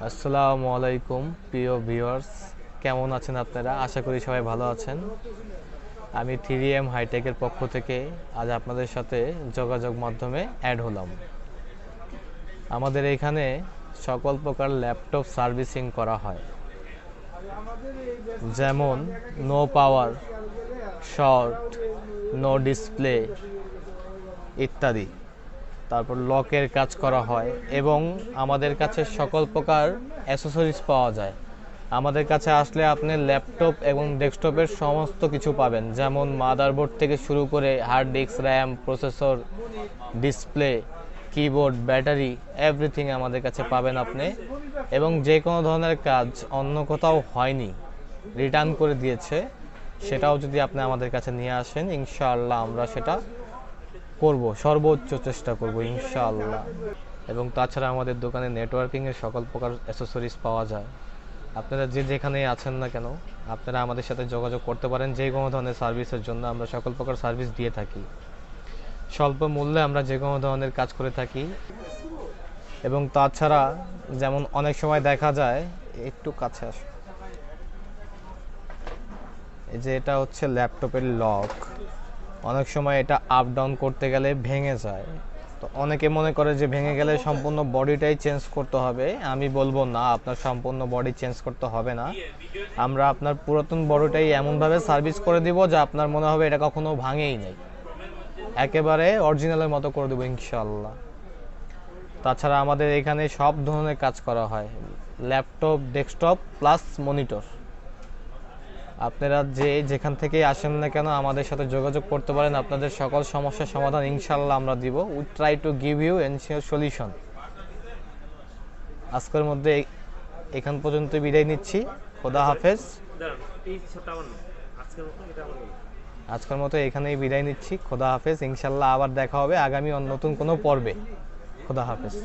আসসালামু আলাইকুম প্রিয় ভিউয়ার্স, কেমন আছেন আপনারা? আশা করি সবাই ভালো আছেন। আমি 3M হাইটেকের পক্ষ থেকে আজ আপনাদের সাথে যোগাযোগ মাধ্যমে অ্যাড হলাম। আমাদের এখানে সকল প্রকার ল্যাপটপ সার্ভিসিং করা হয়, যেমন no power, short, no display ইত্যাদি। তারপর লকের কাজ করা হয় এবং আমাদের কাছে সকল প্রকার অ্যাক্সেসরিজ পাওয়া যায়। আমাদের কাছে আসলে আপনি ল্যাপটপ এবং ডেস্কটপের সমস্ত কিছু পাবেন, যেমন মাদারবোর্ড থেকে শুরু করে hard disk, RAM, processor, display, keyboard, battery, everything আমাদের কাছে পাবেন আপনি। এবং যে কোনো ধরনের কাজ অন্য কোথাও হয়নি, রিটার্ন করে দিয়েছে, সেটাও যদি আপনি আমাদের কাছে নিয়ে আসেন, ইনশাআল্লাহ আমরা সেটা করব, সর্বোচ্চ চেষ্টা করব ইনশাআল্লাহ। এবং তাছাড়া আমাদের দোকানে নেটওয়ার্কিংয়ের সকল প্রকার অ্যাক্সেসরিজ পাওয়া যায়। আপনারা যে যেখানে আছেন না কেন, আপনারা আমাদের সাথে যোগাযোগ করতে পারেন। যে কোনো ধরনের সার্ভিসের জন্য আমরা সকল প্রকার সার্ভিস দিয়ে থাকি। স্বল্প মূল্যে আমরা যে কোনো ধরনের কাজ করে থাকি। এবং তাছাড়া যেমন অনেক সময় দেখা যায়, একটু কাছে আসো, এই যে এটা হচ্ছে ল্যাপটপের লক। অনেক সময় এটা আপ ডাউন করতে গেলে ভেঙে যায়। তো অনেকে মনে করে যে ভেঙে গেলে সম্পূর্ণ বডিটাই চেঞ্জ করতে হবে। আমি বলবো না, আপনার সম্পূর্ণ বডি চেঞ্জ করতে হবে না। আমরা আপনার পুরাতন বডিটাই এমনভাবে সার্ভিস করে দিব যে আপনার মনে হবে এটা কখনো ভাঙেই নাই, একেবারে অরিজিনালের মতো করে দেবো ইনশাআল্লাহ। তাছাড়া আমাদের এখানে সব ধরনের কাজ করা হয়, ল্যাপটপ, ডেস্কটপ প্লাস মনিটর। আপনারা যে যেখান থেকেই আসেন না কেন আমাদের সাথে যোগাযোগ করতে পারেন। আপনাদের সকল সমস্যার সমাধান ইনশাআল্লাহ আমরা দিব। We try to give you ensure solution. আজকের মধ্যে এখান পর্যন্ত বিদায় নিচ্ছি। খোদা হাফেজ। আজকের মতো এখানেই বিদায় নিচ্ছি। খোদা হাফেজ। ইনশাআল্লাহ আবার দেখা হবে আগামী নতুন কোনো পর্বে। খোদা হাফেজ।